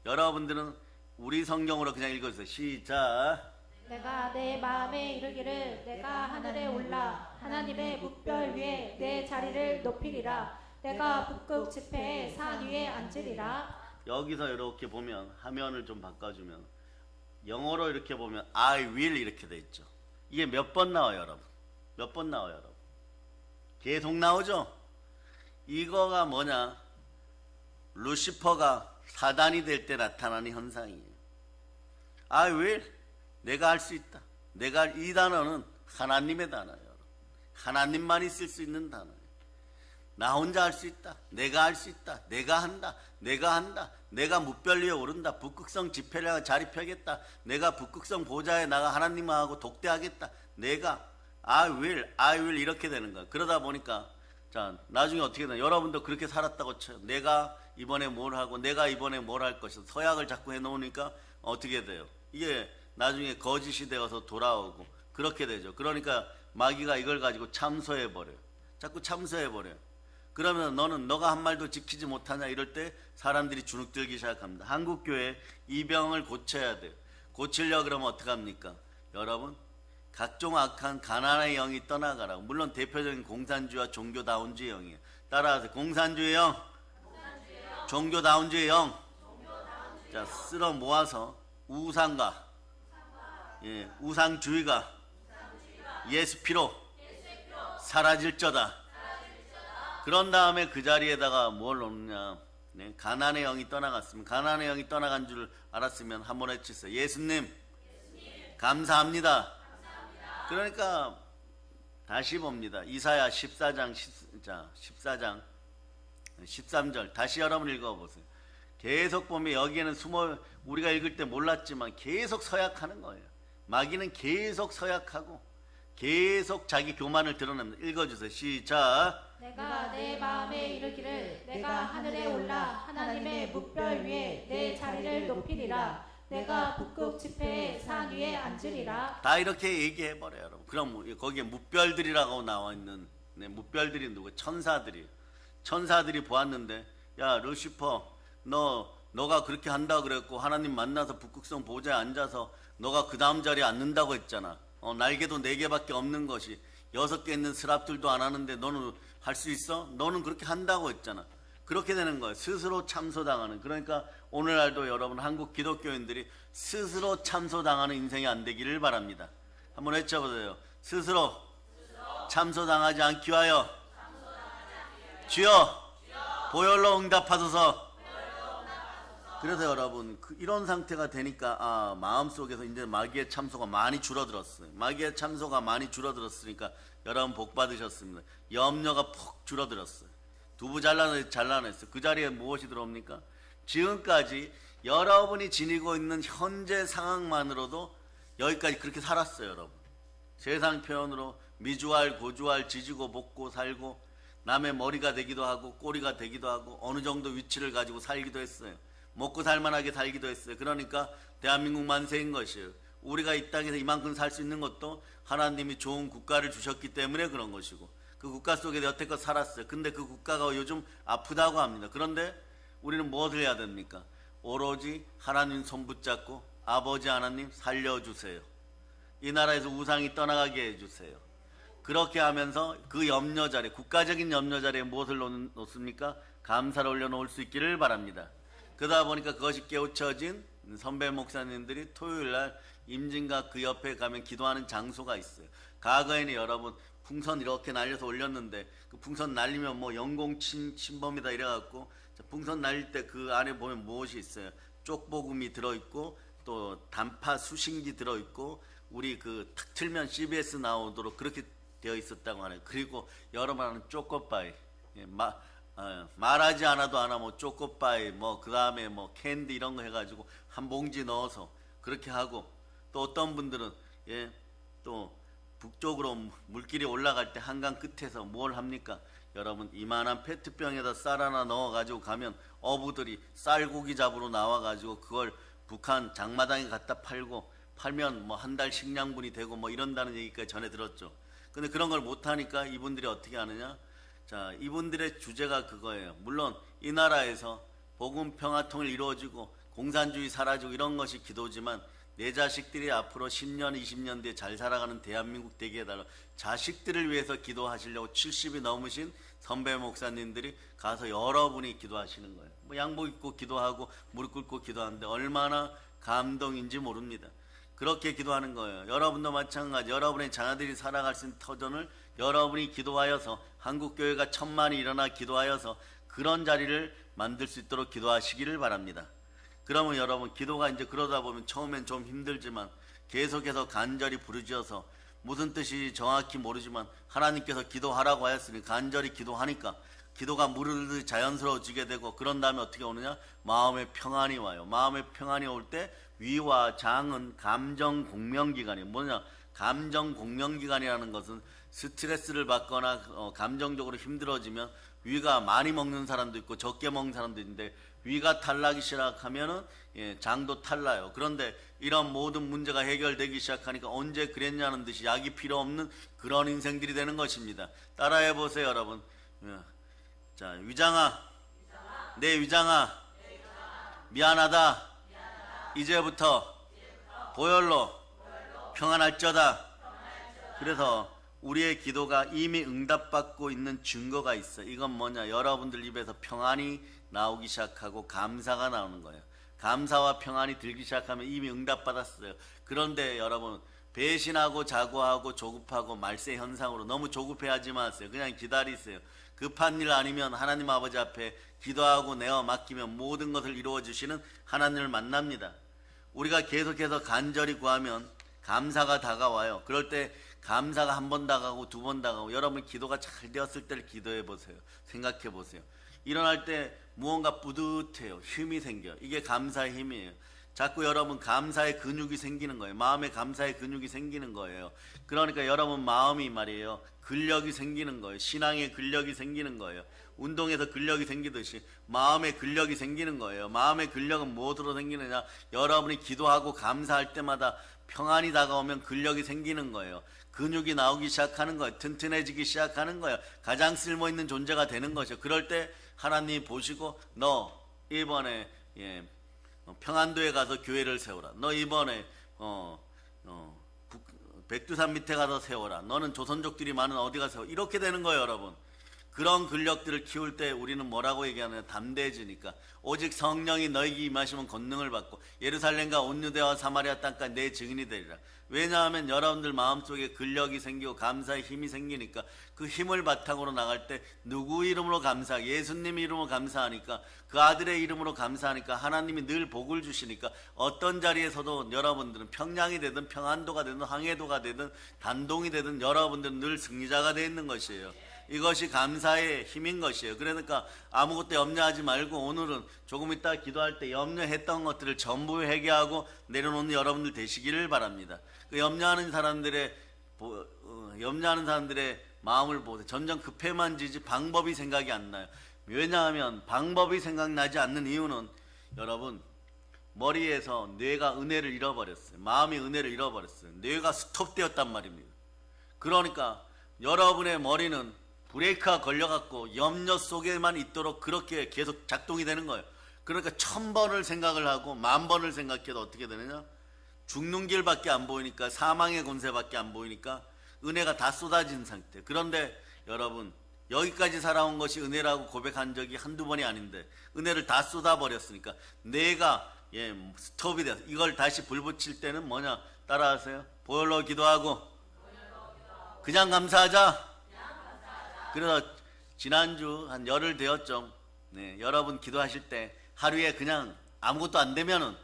여러분들은 우리 성경으로 그냥 읽어주세요. 시작. 내가 내 마음에 이르기를 내가 하늘에 올라 하나님의 묵별 위에 내 자리를 높이리라. 내가 북극 지폐의 산 위에 앉으리라. 여기서 이렇게 보면 화면을 좀 바꿔주면 영어로 이렇게 보면 I will 이렇게 돼 있죠. 이게 몇 번 나와요, 여러분? 몇 번 나와요, 여러분? 계속 나오죠? 이거가 뭐냐? 루시퍼가 사단이 될 때 나타나는 현상이에요. I will, 내가 할 수 있다. 이 단어는 하나님의 단어예요. 하나님만이 쓸 수 있는 단어예요. 나 혼자 할 수 있다. 내가 할 수 있다. 내가 한다. 내가 묵별 위에 오른다. 북극성 지폐를 자립하겠다. 내가 북극성 보좌에 나가 하나님하고 독대하겠다. 내가 I will 이렇게 되는 거야. 그러다 보니까 자, 나중에 어떻게 되나? 여러분도 그렇게 살았다고 쳐요. 내가 이번에 뭘 하고 내가 이번에 뭘 할 것이다. 서약을 자꾸 해놓으니까 어떻게 돼요? 이게 나중에 거짓이 되어서 돌아오고 그렇게 되죠. 그러니까 마귀가 이걸 가지고 참소해버려요. 자꾸 참소해버려요. 그러면 너가 한 말도 지키지 못하냐 이럴 때 사람들이 주눅들기 시작합니다. 한국교회 이 병을 고쳐야 돼요. 고치려고 그러면 어떡합니까? 여러분, 각종 악한 가난의 영이 떠나가라. 물론 대표적인 공산주의와 종교다운주의 영이에요. 따라하세요. 공산주의 영, 종교다운주의 영. 자, 쓸어 모아서 우상과 우상주의가 예수 피로 사라질저다. 그런 다음에 그 자리에다가 뭘 놓느냐? 가난의 영이 떠나갔으면, 가난의 영이 떠나간 줄 알았으면 한번 외치세요. 예수님, 감사합니다. 그러니까 다시 봅니다. 이사야 14장 13절 다시 여러분 읽어보세요. 계속 보면 여기에는 우리가 읽을 때 몰랐지만 계속 서약하는 거예요. 마귀는 계속 서약하고 계속 자기 교만을 드러냅니다. 읽어주세요. 시작. 내가 내 마음에 이르기를 내가 하늘에 올라 하나님의 묵별 위에 내 자리를 높이리라. 내가 북극 지폐의 산 위에 앉으리라. 다 이렇게 얘기해버려요, 여러분. 그럼 거기에 묵별들이라고 나와 있는 묵별들이 누구? 천사들이 보았는데, 야 루시퍼, 너가 그렇게 한다 그랬고 하나님 만나서 북극성 보좌에 앉아서 너가 그 다음 자리에 앉는다고 했잖아. 날개도 4개밖에 없는 것이 6개 있는 스랍들도 안 하는데 너는 할 수 있어? 너는 그렇게 한다고 했잖아. 그렇게 되는 거예요. 스스로 참소당하는. 그러니까 오늘날도 여러분 한국 기독교인들이 스스로 참소당하는 인생이 안 되기를 바랍니다. 한번 외쳐보세요. 스스로 참소당하지 않기 위하여 주여 보혈로 응답하소서. 그래서 여러분 이런 상태가 되니까 마음속에서 이제 마귀의 참소가 많이 줄어들었어요. 마귀의 참소가 많이 줄어들었으니까 여러분 복 받으셨습니다. 염려가 푹 줄어들었어요. 두부 잘라냈어요. 그 자리에 무엇이 들어옵니까? 지금까지 여러분이 지니고 있는 현재 상황만으로도 여기까지 그렇게 살았어요. 여러분 세상 표현으로 미주알 고주알 지지고 볶고 살고 남의 머리가 되기도 하고 꼬리가 되기도 하고 어느 정도 위치를 가지고 살기도 했어요. 먹고 살만하게 살기도 했어요. 그러니까 대한민국 만세인 것이에요. 우리가 이 땅에서 이만큼 살 수 있는 것도 하나님이 좋은 국가를 주셨기 때문에 그런 것이고 그 국가 속에 여태껏 살았어요. 근데 그 국가가 요즘 아프다고 합니다. 그런데 우리는 무엇을 해야 됩니까? 오로지 하나님 손 붙잡고 아버지 하나님 살려주세요. 이 나라에서 우상이 떠나가게 해주세요. 그렇게 하면서 그 염려 자리에, 국가적인 염려 자리에 무엇을 놓습니까? 감사를 올려놓을 수 있기를 바랍니다. 그러다 보니까 그것이 깨우쳐진 선배 목사님들이 토요일날 임진각 그 옆에 가면 기도하는 장소가 있어요. 과거에는 여러분 풍선 이렇게 날려서 올렸는데 그 풍선 날리면 뭐 영공 침범이다 이래갖고 풍선 날릴 때 그 안에 보면 무엇이 있어요? 쪽보금이 들어있고 또 단파 수신기 들어있고 우리 그 탁 틀면 CBS 나오도록 그렇게 되어 있었다고 하네요. 그리고 여러분 아는 쪼꼬바이 말하지 않아도 하나 뭐 초코파이 뭐 그 다음에 뭐 캔디 이런 거 해가지고 한 봉지 넣어서 그렇게 하고, 또 어떤 분들은 또 북쪽으로 물길이 올라갈 때 한강 끝에서 뭘 합니까? 여러분 이만한 페트병에다 쌀 하나 넣어가지고 가면 어부들이 쌀고기 잡으러 나와가지고 그걸 북한 장마당에 갖다 팔면 뭐 한 달 식량분이 되고 뭐 이런다는 얘기까지 전해 들었죠. 근데 그런 걸 못하니까 이분들이 어떻게 하느냐? 자, 이분들의 주제가 그거예요. 물론 이 나라에서 복음 평화통일 이루어지고 공산주의 사라지고 이런 것이 기도지만, 내 자식들이 앞으로 10년 20년 뒤에 잘 살아가는 대한민국 되게 해달라, 자식들을 위해서 기도하시려고 70이 넘으신 선배 목사님들이 가서 여러분이 기도하시는 거예요. 뭐 양복 입고 기도하고 무릎 꿇고 기도하는데 얼마나 감동인지 모릅니다. 그렇게 기도하는 거예요. 여러분도 마찬가지. 여러분의 자녀들이 살아갈 수 있는 터전을 여러분이 기도하여서, 한국교회가 1000만이 일어나 기도하여서 그런 자리를 만들 수 있도록 기도하시기를 바랍니다. 그러면 여러분, 기도가 이제 그러다 보면 처음엔 좀 힘들지만 계속해서 간절히 부르짖어서, 무슨 뜻이 정확히 모르지만 하나님께서 기도하라고 하였으니 간절히 기도하니까 기도가 무르르 자연스러워지게 되고, 그런 다음에 어떻게 오느냐? 마음의 평안이 와요. 마음의 평안이 올 때 위와 장은 감정 공명기관이에요. 뭐냐? 감정 공명기관이라는 것은 스트레스를 받거나 감정적으로 힘들어지면 위가 많이 먹는 사람도 있고 적게 먹는 사람도 있는데, 위가 탈나기 시작하면은 장도 탈나요. 그런데 이런 모든 문제가 해결되기 시작하니까 언제 그랬냐는 듯이 약이 필요 없는 그런 인생들이 되는 것입니다. 따라해 보세요, 여러분. 자, 위장아, 내 위장아, 미안하다. 이제부터 보혈로 평안할저다. 그래서 우리의 기도가 이미 응답받고 있는 증거가 있어. 이건 뭐냐? 여러분들 입에서 평안이 나오기 시작하고 감사가 나오는 거예요. 감사와 평안이 들기 시작하면 이미 응답받았어요. 그런데 여러분, 배신하고 자고하고 조급하고 말세 현상으로 너무 조급해하지 마세요. 그냥 기다리세요. 급한 일 아니면 하나님 아버지 앞에 기도하고 내어 맡기면 모든 것을 이루어 주시는 하나님을 만납니다. 우리가 계속해서 간절히 구하면 감사가 다가와요. 그럴 때 감사가 한 번 다가오고 두 번 다가오고, 여러분 기도가 잘 되었을 때를 기도해 보세요. 생각해 보세요. 일어날 때 무언가 뿌듯해요. 힘이 생겨. 이게 감사의 힘이에요. 자꾸 여러분 감사의 근육이 생기는 거예요. 마음에 감사의 근육이 생기는 거예요. 그러니까 여러분 마음이 말이에요, 근력이 생기는 거예요. 신앙의 근력이 생기는 거예요. 운동에서 근력이 생기듯이 마음의 근력이 생기는 거예요. 마음의 근력은 무엇으로 생기느냐? 여러분이 기도하고 감사할 때마다 평안이 다가오면 근력이 생기는 거예요. 근육이 나오기 시작하는 거예요. 튼튼해지기 시작하는 거예요. 가장 쓸모있는 존재가 되는 것이죠. 그럴 때 하나님이 보시고, 너 이번에 평안도에 가서 교회를 세워라. 너 이번에 백두산 밑에 가서 세워라. 너는 조선족들이 많은 어디 가서 세워. 이렇게 되는 거예요, 여러분. 그런 근력들을 키울 때 우리는 뭐라고 얘기하느냐? 담대해지니까. 오직 성령이 너희에게 임하시면 권능을 받고 예루살렘과 온 유대와 사마리아 땅까지 내 증인이 되리라. 왜냐하면 여러분들 마음속에 근력이 생기고 감사의 힘이 생기니까, 그 힘을 바탕으로 나갈 때 누구 이름으로 감사? 예수님 이름으로 감사하니까, 그 아들의 이름으로 감사하니까 하나님이 늘 복을 주시니까 어떤 자리에서도 여러분들은 평양이 되든 평안도가 되든 항해도가 되든 단동이 되든 여러분들은 늘 승리자가 되어 있는 것이에요. 이것이 감사의 힘인 것이에요. 그러니까 아무것도 염려하지 말고, 오늘은 조금 이따 기도할 때 염려했던 것들을 전부 회개하고 내려놓는 여러분들 되시기를 바랍니다. 그 염려하는 사람들의 마음을 보세요. 점점 급해만 지지 방법이 생각이 안 나요. 왜냐하면 방법이 생각나지 않는 이유는, 여러분 머리에서 뇌가 은혜를 잃어버렸어요. 마음이 은혜를 잃어버렸어요. 뇌가 스톱되었단 말입니다. 그러니까 여러분의 머리는 브레이크가 걸려갖고 염려 속에만 있도록 그렇게 계속 작동이 되는 거예요. 그러니까 1000번을 생각을 하고 10,000번을 생각해도 어떻게 되느냐? 죽는 길밖에 안 보이니까, 사망의 권세밖에 안 보이니까 은혜가 다 쏟아진 상태. 그런데 여러분, 여기까지 살아온 것이 은혜라고 고백한 적이 한두 번이 아닌데 은혜를 다 쏟아버렸으니까 내가 스톱이 돼서, 이걸 다시 불 붙일 때는 뭐냐? 따라하세요. 보혈로 기도하고 그냥 감사하자. 그래서 지난주 한 열흘 되었죠. 여러분 기도하실 때 하루에 그냥 아무것도 안 되면은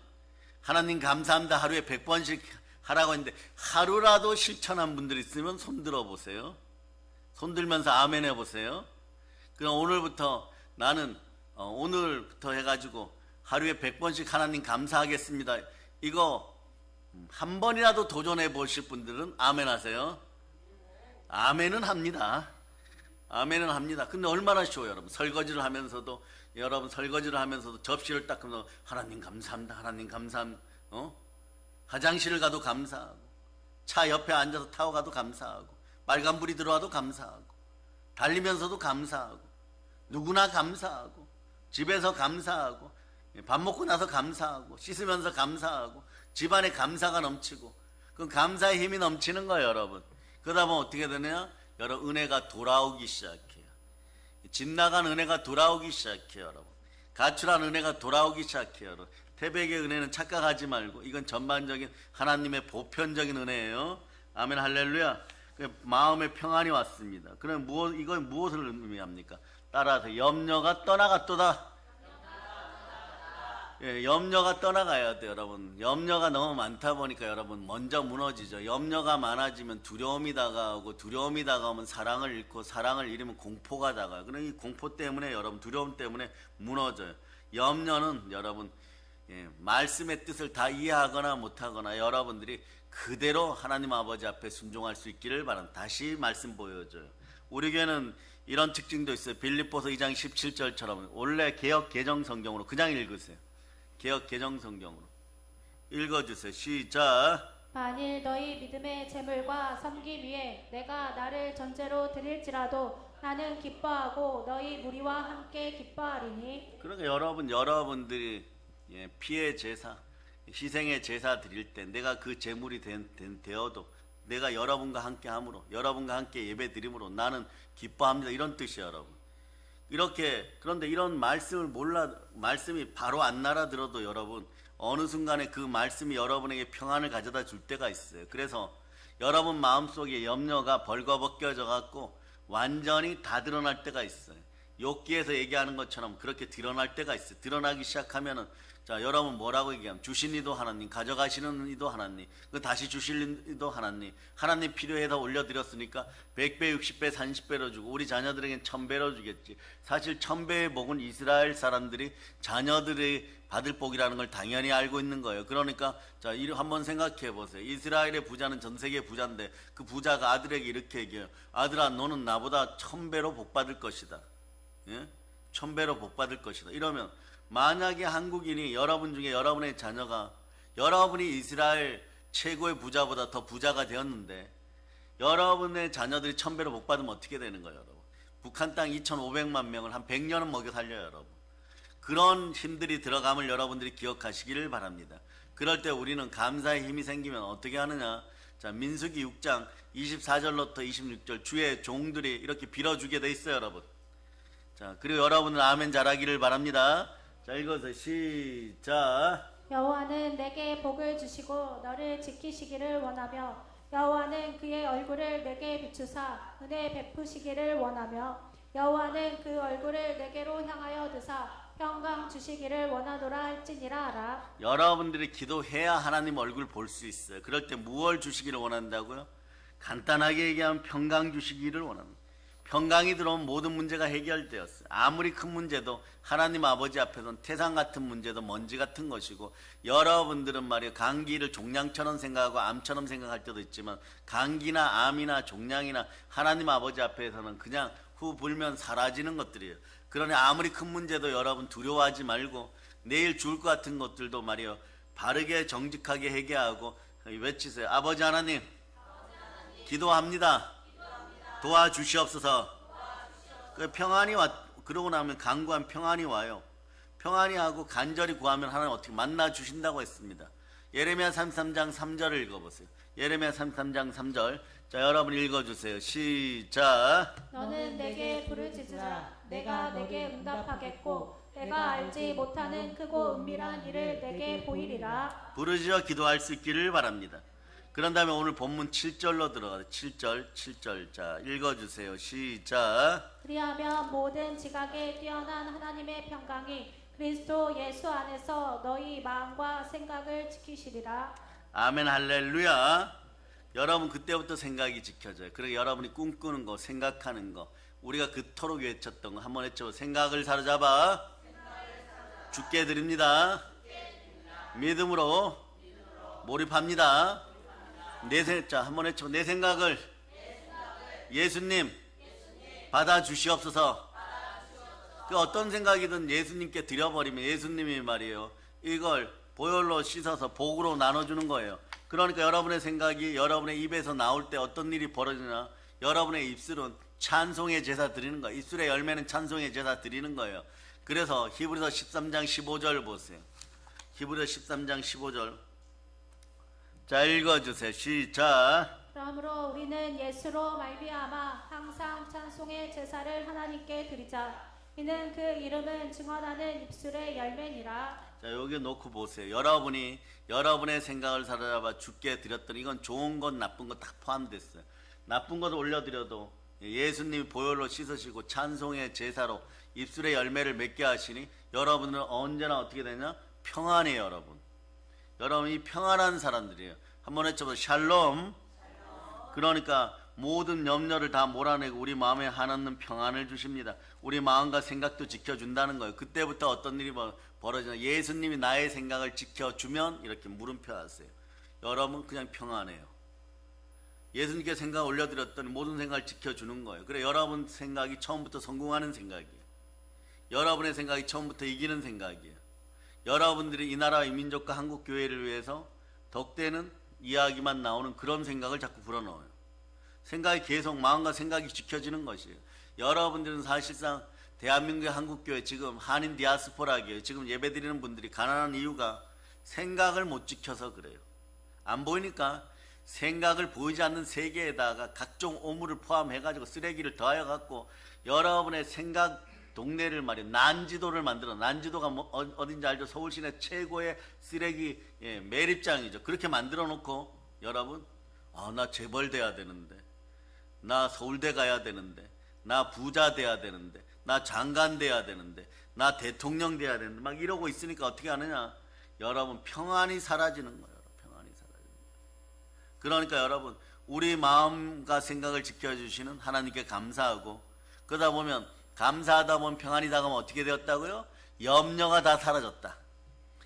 하나님 감사합니다 하루에 100번씩 하라고 했는데, 하루라도 실천한 분들 있으면 손 들어 보세요. 손 들면서 아멘 해보세요. 그럼 오늘부터 나는 오늘부터 해가지고 하루에 100번씩 하나님 감사하겠습니다. 이거 한 번이라도 도전해 보실 분들은 아멘 하세요. 아멘은 합니다. 아멘은 합니다. 근데 얼마나 쉬워요, 여러분. 설거지를 하면서도 접시를 닦으면서 하나님 감사합니다. 하나님 감사합니다. 화장실을 가도 감사하고, 차 옆에 앉아서 타고 가도 감사하고, 빨간불이 들어와도 감사하고, 달리면서도 감사하고, 누구나 감사하고, 집에서 감사하고, 밥 먹고 나서 감사하고, 씻으면서 감사하고, 집안에 감사가 넘치고, 그 감사의 힘이 넘치는 거예요, 여러분. 그러다 보면 어떻게 되느냐? 여러분, 은혜가 돌아오기 시작해요. 집 나간 은혜가 돌아오기 시작해요, 여러분. 가출한 은혜가 돌아오기 시작해요, 여러분. 태백의 은혜는 착각하지 말고, 이건 전반적인 하나님의 보편적인 은혜예요. 아멘, 할렐루야. 마음의 평안이 왔습니다. 그럼 이건 무엇을 의미합니까? 따라서 염려가 떠나갔도다. 예, 염려가 떠나가야 돼요, 여러분. 염려가 너무 많다 보니까 여러분 먼저 무너지죠. 염려가 많아지면 두려움이 다가오고, 두려움이 다가오면 사랑을 잃고, 사랑을 잃으면 공포가 다가와요. 그럼 이 공포 때문에 여러분, 두려움 때문에 무너져요. 염려는 여러분, 말씀의 뜻을 다 이해하거나 못하거나 여러분들이 그대로 하나님 아버지 앞에 순종할 수 있기를 바랍니다. 다시 말씀 보여줘요. 우리 교회는 이런 특징도 있어요. 빌립보서 2장 17절처럼 원래 개역 개정 성경으로 그냥 읽으세요. 개역 개정 성경으로 읽어주세요. 시작. 만일 너희 믿음의 재물과 섬김 위에 내가 나를 전제로 드릴지라도 나는 기뻐하고 너희 무리와 함께 기뻐하리니. 그러니까 여러분들이 피의 제사, 희생의 제사 드릴 때 내가 그 제물이 되어도 내가 여러분과 함께 함으로, 여러분과 함께 예배 드림으로 나는 기뻐합니다. 이런 뜻이에요, 여러분. 그런데 이런 말씀이 바로 안 알아들어도 여러분, 어느 순간에 그 말씀이 여러분에게 평안을 가져다 줄 때가 있어요. 그래서 여러분 마음속에 염려가 벌거벗겨져 갖고 완전히 다 드러날 때가 있어요. 욥기에서 얘기하는 것처럼 그렇게 드러날 때가 있어요. 드러나기 시작하면은, 자, 여러분 뭐라고 얘기하면, 주신 이도 하나님, 가져가시는 이도 하나님, 그 다시 주실 이도 하나님, 하나님 필요해서 올려드렸으니까 100배, 60배, 30배로 주고 우리 자녀들에겐 1000배로 주겠지. 사실 1000배의 복은 이스라엘 사람들이 자녀들이 받을 복이라는 걸 당연히 알고 있는 거예요. 그러니까 자, 한번 생각해 보세요. 이스라엘의 부자는 전 세계 부자인데 그 부자가 아들에게 이렇게 얘기해요. 아들아, 너는 나보다 1000배로 복 받을 것이다. 1000배로 복 받을 것이다. 이러면 만약에 한국인이 여러분 중에 여러분의 자녀가 여러분이 이스라엘 최고의 부자보다 더 부자가 되었는데 여러분의 자녀들이 1000배로 복 받으면 어떻게 되는 거예요, 여러분? 북한 땅 2500만 명을 한 100년은 먹여 살려요, 여러분. 그런 힘들이 들어감을 여러분들이 기억하시기를 바랍니다. 그럴 때 우리는 감사의 힘이 생기면 어떻게 하느냐? 자, 민수기 6장 24절부터 26절 주의 종들이 이렇게 빌어주게 돼 있어요, 여러분. 자, 그리고 여러분은 아멘 잘하기를 바랍니다. 자, 읽어서 시작. 여호와는 내게 복을 주시고 너를 지키시기를 원하며 여호와는 그의 얼굴을 내게 비추사 은혜 베푸시기를 원하며 여호와는 그 얼굴을 내게로 향하여 드사 평강 주시기를 원하노라 할지니라 알아. 여러분들이 기도해야 하나님 얼굴 볼 수 있어요. 그럴 때 무엇을 주시기를 원한다고요? 간단하게 얘기하면 평강 주시기를 원합니다. 평강이 들어오면 모든 문제가 해결되었어요. 아무리 큰 문제도 하나님 아버지 앞에서는 태산 같은 문제도 먼지 같은 것이고, 여러분들은 말이에요, 감기를 종양처럼 생각하고 암처럼 생각할 때도 있지만 감기나 암이나 종양이나 하나님 아버지 앞에서는 그냥 후 불면 사라지는 것들이에요. 그러니 아무리 큰 문제도 여러분 두려워하지 말고 내일 죽을 것 같은 것들도 말이에요, 바르게 정직하게 회개하고 외치세요. 아버지 하나님, 기도합니다. 도와주시옵소서. 그 평안이 그러고 나면 간구한 평안이 와요. 평안이 하고 간절히 구하면 하나님 어떻게 만나 주신다고 했습니다. 예레미야 33장 3절을 읽어보세요. 예레미야 33장 3절. 자, 여러분 읽어주세요. 시작. 너는 내게 부르짖으라 내가 내게 응답하겠고 내가 알지 못하는 크고 은밀한 일을 내게 보이리라. 부르짖어 기도할 수 있기를 바랍니다. 그런 다음에 오늘 본문 7절로 들어가요. 7절. 자, 읽어주세요. 시작. 그리하면 모든 지각에 뛰어난 하나님의 평강이 그리스도 예수 안에서 너희 마음과 생각을 지키시리라. 아멘 할렐루야. 여러분 그때부터 생각이 지켜져요. 그리고 여러분이 꿈꾸는 거, 생각하는 거, 우리가 그토록 외쳤던 거 한번 외쳐. 생각을 사로잡아 주께 드립니다. 믿음으로 몰입합니다. 자, 한번 외쳐. 내 생각을 예수님 받아 주시옵소서. 그 어떤 생각이든 예수님께 드려버리면 예수님이 말이에요, 이걸 보혈로 씻어서 복으로 나눠주는 거예요. 그러니까 여러분의 생각이 여러분의 입에서 나올 때 어떤 일이 벌어지나, 여러분의 입술은 찬송의 제사 드리는 거예요. 입술의 열매는 찬송의 제사 드리는 거예요. 그래서 히브리서 13장 15절 보세요. 히브리서 13장 15절. 자, 읽어주세요. 시작. 그러므로 우리는 예수로 말미암아 항상 찬송의 제사를 하나님께 드리자. 이는 그 이름은 증언하는 입술의 열매니라. 자, 여기 놓고 보세요. 여러분이 여러분의 생각을 사로잡아 주께 드렸더니, 이건 좋은 것 나쁜 것 다 포함됐어요. 나쁜 것을 올려드려도 예수님이 보혈로 씻으시고 찬송의 제사로 입술의 열매를 맺게 하시니 여러분은 언제나 어떻게 되냐? 평안해요. 여러분이 평안한 사람들이에요. 한번 해쳐보세요. 샬롬. 그러니까 모든 염려를 다 몰아내고 우리 마음에 한없는 평안을 주십니다. 우리 마음과 생각도 지켜준다는 거예요. 그때부터 어떤 일이 벌어지나, 예수님이 나의 생각을 지켜주면 이렇게 물음표 하세요. 여러분 그냥 평안해요. 예수님께 생각 올려드렸더니 모든 생각을 지켜주는 거예요. 그래, 여러분 생각이 처음부터 성공하는 생각이에요. 여러분의 생각이 처음부터 이기는 생각이에요. 여러분들이 이 나라 이 민족과 한국 교회를 위해서 덕되는 이야기만 나오는 그런 생각을 자꾸 불어넣어요. 생각이 계속, 마음과 생각이 지켜지는 것이에요. 여러분들은 사실상 대한민국의 한국교회, 지금 한인 디아스포라기에요. 지금 예배드리는 분들이 가난한 이유가 생각을 못 지켜서 그래요. 안 보이니까 생각을 보이지 않는 세계에다가 각종 오물을 포함해가지고 쓰레기를 더하여갖고 여러분의 생각 동네를 말이에요, 난지도를 만들어. 난지도가 뭐 어딘지 알죠? 서울 시내 최고의 쓰레기 매립장이죠. 그렇게 만들어 놓고 여러분, 나 재벌 돼야 되는데, 나 서울대 가야 되는데, 나 부자 돼야 되는데, 나 장관 돼야 되는데, 나 대통령 돼야 되는데 막 이러고 있으니까 어떻게 하느냐? 여러분 평안이 사라지는 거예요. 평안이 사라지는 거예요. 그러니까 여러분, 우리 마음과 생각을 지켜주시는 하나님께 감사하고, 그러다 보면 감사하다 보면 평안이 다가오면 어떻게 되었다고요? 염려가 다 사라졌다.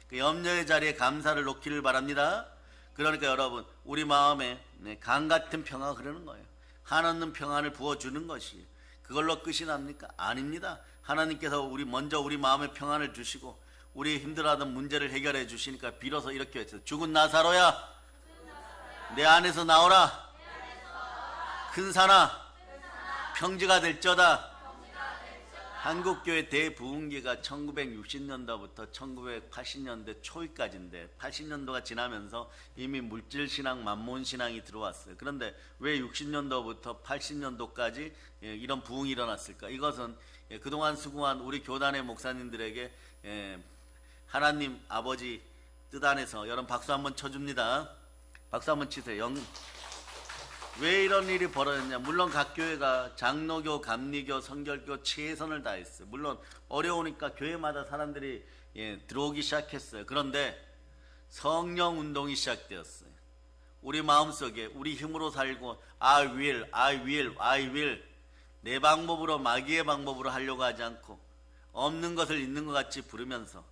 그 염려의 자리에 감사를 놓기를 바랍니다. 그러니까 여러분, 우리 마음에 강 같은 평화가 흐르는 거예요. 한없는 평안을 부어주는 것이 그걸로 끝이 납니까? 아닙니다. 하나님께서 먼저 우리 마음에 평안을 주시고 우리 힘들어하던 문제를 해결해 주시니까 비로소 이렇게 했어요. 죽은 나사로야, 내 안에서 나오라. 큰 산아, 평지가 될저다. 한국교회 대부흥기가 1960년도부터 1980년대 초기까지인데 80년도가 지나면서 이미 물질신앙, 만몬신앙이 들어왔어요. 그런데 왜 60년도부터 80년도까지 이런 부흥이 일어났을까? 이것은 그동안 수고한 우리 교단의 목사님들에게 하나님 아버지 뜻 안에서, 여러분 박수 한번 쳐줍니다. 박수 한번 치세요. 왜 이런 일이 벌어졌냐? 물론 각 교회가 장로교, 감리교, 성결교 최선을 다했어요. 물론 어려우니까 교회마다 사람들이 들어오기 시작했어요. 그런데 성령 운동이 시작되었어요. 우리 마음속에 우리 힘으로 살고 I will 내 방법으로, 마귀의 방법으로 하려고 하지 않고 없는 것을 있는 것 같이 부르면서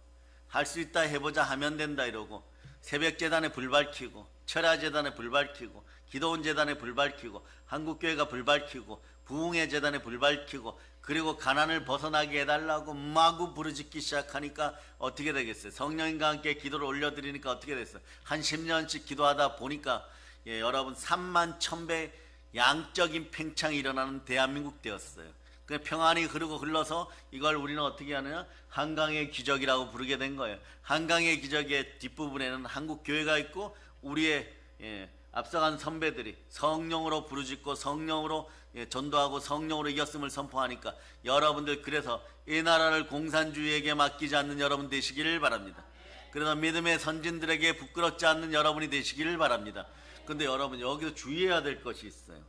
할 수 있다, 해보자, 하면 된다 이러고 새벽재단에 불 밝히고 철야재단에 불 밝히고 기도원 재단에 불 밝히고 한국교회가 불 밝히고 부흥의 재단에 불 밝히고, 그리고 가난을 벗어나게 해달라고 마구 부르짖기 시작하니까 어떻게 되겠어요? 성령님과 함께 기도를 올려드리니까 어떻게 됐어요? 한 10년씩 기도하다 보니까 여러분 3만 1,100 양적인 팽창이 일어나는 대한민국 되었어요. 그 평안이 흘러서 이걸 우리는 어떻게 하느냐? 한강의 기적이라고 부르게 된 거예요. 한강의 기적의 뒷부분에는 한국교회가 있고 우리의 앞서간 선배들이 성령으로 부르짖고 성령으로 전도하고 성령으로 이겼음을 선포하니까 여러분들, 그래서 이 나라를 공산주의에게 맡기지 않는 여러분 되시기를 바랍니다. 그래서 믿음의 선진들에게 부끄럽지 않는 여러분이 되시기를 바랍니다. 근데 여러분, 여기서 주의해야 될 것이 있어요.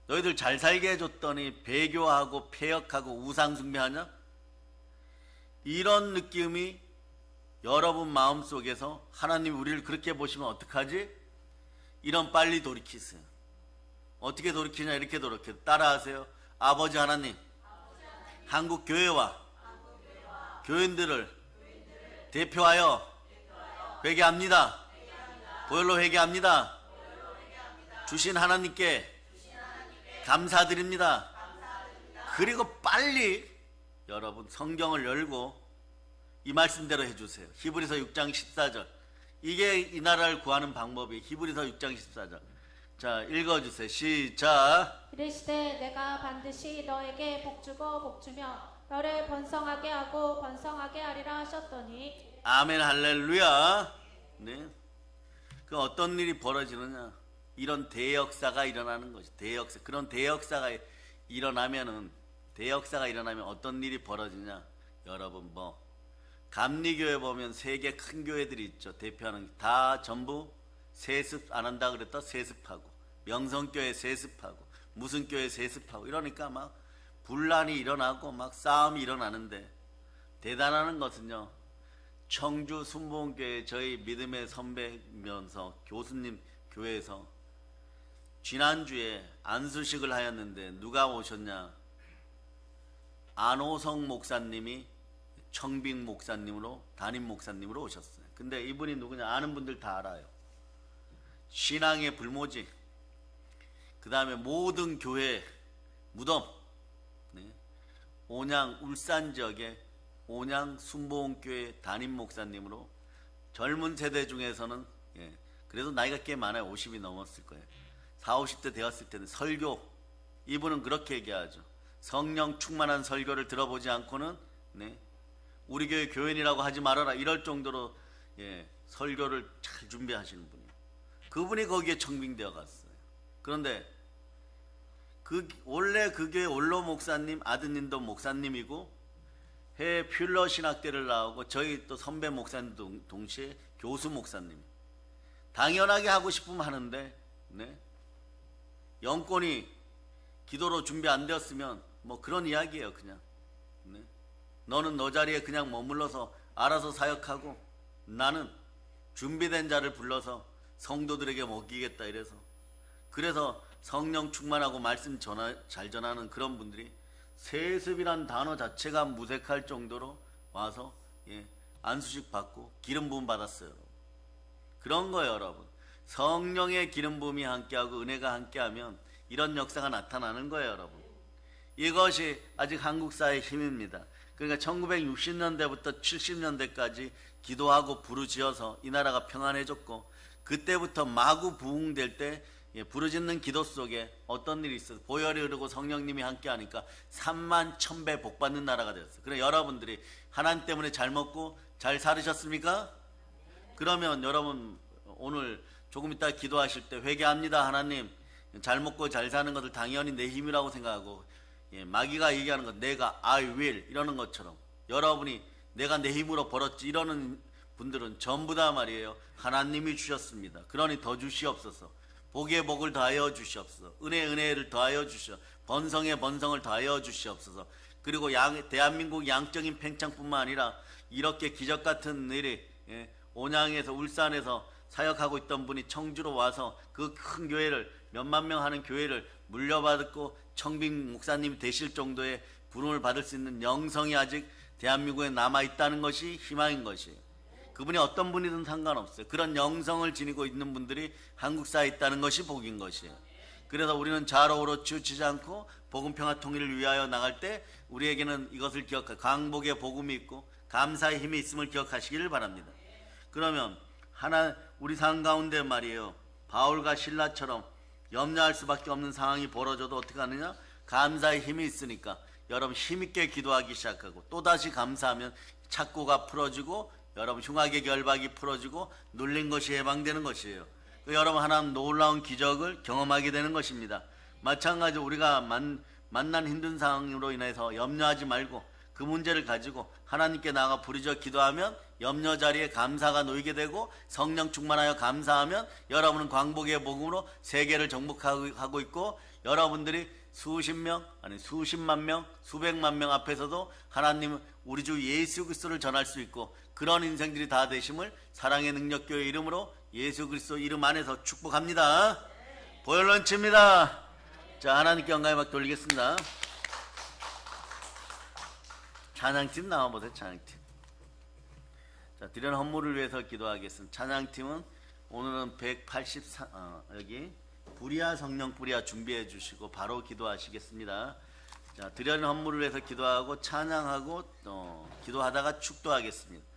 너희들 잘 살게 해줬더니 배교하고 폐역하고 우상숭배하냐? 이런 느낌이 여러분 마음속에서 하나님이 우리를 그렇게 보시면 어떡하지? 이런 빨리 돌이키세요. 어떻게 돌이키냐? 이렇게 돌이켜요. 따라하세요. 아버지 하나님, 한국 교회와 교인들을 대표하여 회개합니다. 보혈로 회개합니다. 주신 하나님께 감사드립니다. 그리고 빨리 여러분 성경을 열고 이 말씀대로 해주세요. 히브리서 6장 14절. 이게 이 나라를 구하는 방법이 히브리서 6장 14절. 자, 읽어주세요. 시작. 이르시되 내가 반드시 너에게 복주고 복주며 너를 번성하게 하고 번성하게 하리라 하셨더니. 아멘 할렐루야. 네. 그 어떤 일이 벌어지느냐? 이런 대역사가 일어나는 것이 대역사. 그런 대역사가 일어나면 어떤 일이 벌어지냐? 여러분 뭐 감리교회 보면 세계 큰 교회들이 있죠. 대표하는 다 전부 세습 안 한다 그랬다 세습하고, 명성교회 세습하고, 무슨 교회 세습하고 이러니까 막 분란이 일어나고 막 싸움이 일어나는데, 대단한 것은요, 청주 순복음교회 저희 믿음의 선배면서 교수님 교회에서 지난주에 안수식을 하였는데 누가 오셨냐? 안호성 목사님이 청빙 목사님으로, 담임 목사님으로 오셨어요. 근데 이분이 누구냐? 아는 분들 다 알아요. 신앙의 불모지, 그 다음에 모든 교회 무덤, 네. 온양 울산 지역의 온양 순복음교회 담임 목사님으로, 젊은 세대 중에서는 그래도 나이가 꽤 많아요. 50이 넘었을 거예요. 40, 50대 되었을 때는 설교, 이분은 그렇게 얘기하죠. 성령 충만한 설교를 들어보지 않고는 우리 교회 교인이라고 하지 말아라, 이럴 정도로 설교를 잘 준비하시는 분이에요. 그분이 거기에 청빙되어 갔어요. 그런데 원래 그 교회 원로 목사님 아드님도 목사님이고 해외 퓰러 신학대를 나오고 저희 또 선배 목사님도 동시에 교수 목사님. 당연하게 하고 싶으면 하는데 영권이 기도로 준비 안 되었으면 뭐 그런 이야기예요. 그냥 너는 너 자리에 그냥 머물러서 알아서 사역하고 나는 준비된 자를 불러서 성도들에게 먹이겠다 이래서. 그래서 성령 충만하고 말씀 잘 전하는 그런 분들이 세습이란 단어 자체가 무색할 정도로 와서 안수식 받고 기름 부음 받았어요. 그런 거예요. 여러분, 성령의 기름 부음이 함께하고 은혜가 함께하면 이런 역사가 나타나는 거예요. 여러분, 이것이 아직 한국 사회의 힘입니다. 그러니까 1960년대부터 70년대까지 기도하고 부르짖어서 이 나라가 평안해졌고, 그때부터 마구 부흥될 때 부르짖는 기도 속에 어떤 일이 있어서 보혈이 흐르고 성령님이 함께하니까 3만 1000배 복받는 나라가 되었어요. 그래, 여러분들이 하나님 때문에 잘 먹고 잘 살으셨습니까? 그러면 여러분 오늘 조금 이따 기도하실 때 회개합니다. 하나님, 잘 먹고 잘 사는 것을 당연히 내 힘이라고 생각하고 마귀가 얘기하는 것 내가 I will 이러는 것처럼 여러분이 내가 내 힘으로 벌었지 이러는 분들은 전부 다 말이에요, 하나님이 주셨습니다. 그러니 더 주시옵소서. 복에 복을 더하여 주시옵소서. 은혜에 은혜를 더하여 주시옵소서. 번성에 번성을 더하여 주시옵소서. 그리고 대한민국 양적인 팽창뿐만 아니라 이렇게 기적 같은 일이 온양에서 울산에서 사역하고 있던 분이 청주로 와서 그 큰 교회를 몇만 명 하는 교회를 물려받고 청빙 목사님이 되실 정도의 부름을 받을 수 있는 영성이 아직 대한민국에 남아있다는 것이 희망인 것이에요. 그분이 어떤 분이든 상관없어요. 그런 영성을 지니고 있는 분들이 한국 사회에 있다는 것이 복인 것이에요. 그래서 우리는 좌로우로 치우치지 않고 복음평화 통일을 위하여 나갈 때 우리에게는 이것을 광복의 복음이 있고 감사의 힘이 있음을 기억하시기를 바랍니다. 그러면 우리 삶 가운데 말이에요, 바울과 실라처럼 염려할 수밖에 없는 상황이 벌어져도 어떻게 하느냐? 감사의 힘이 있으니까 여러분 힘있게 기도하기 시작하고 또다시 감사하면 착고가 풀어지고 여러분 흉악의 결박이 풀어지고 눌린 것이 해방되는 것이에요. 여러분 하나님 놀라운 기적을 경험하게 되는 것입니다. 마찬가지로 우리가 만난 힘든 상황으로 인해서 염려하지 말고 그 문제를 가지고 하나님께 나아가 부르짖어 기도하면 염려 자리에 감사가 놓이게 되고 성령 충만하여 감사하면 여러분은 광복의 복음으로 세계를 정복하고 있고 여러분들이 수십 명 아니 수십만 명 수백만 명 앞에서도 하나님 우리 주 예수 그리스도를 전할 수 있고 그런 인생들이 다 되심을 사랑의 능력교회 이름으로 예수 그리스도 이름 안에서 축복합니다. 보혈 런치입니다. 자, 하나님께 영광의 박 돌리겠습니다. 찬양팀 나와보세요. 찬양팀. 자, 드리는 헌물을 위해서 기도하겠습니다. 찬양팀은 오늘은 184 여기 부리아 성령 뿌리아 준비해 주시고 바로 기도하시겠습니다. 자, 드리는 헌물을 위해서 기도하고 찬양하고 기도하다가 축도하겠습니다.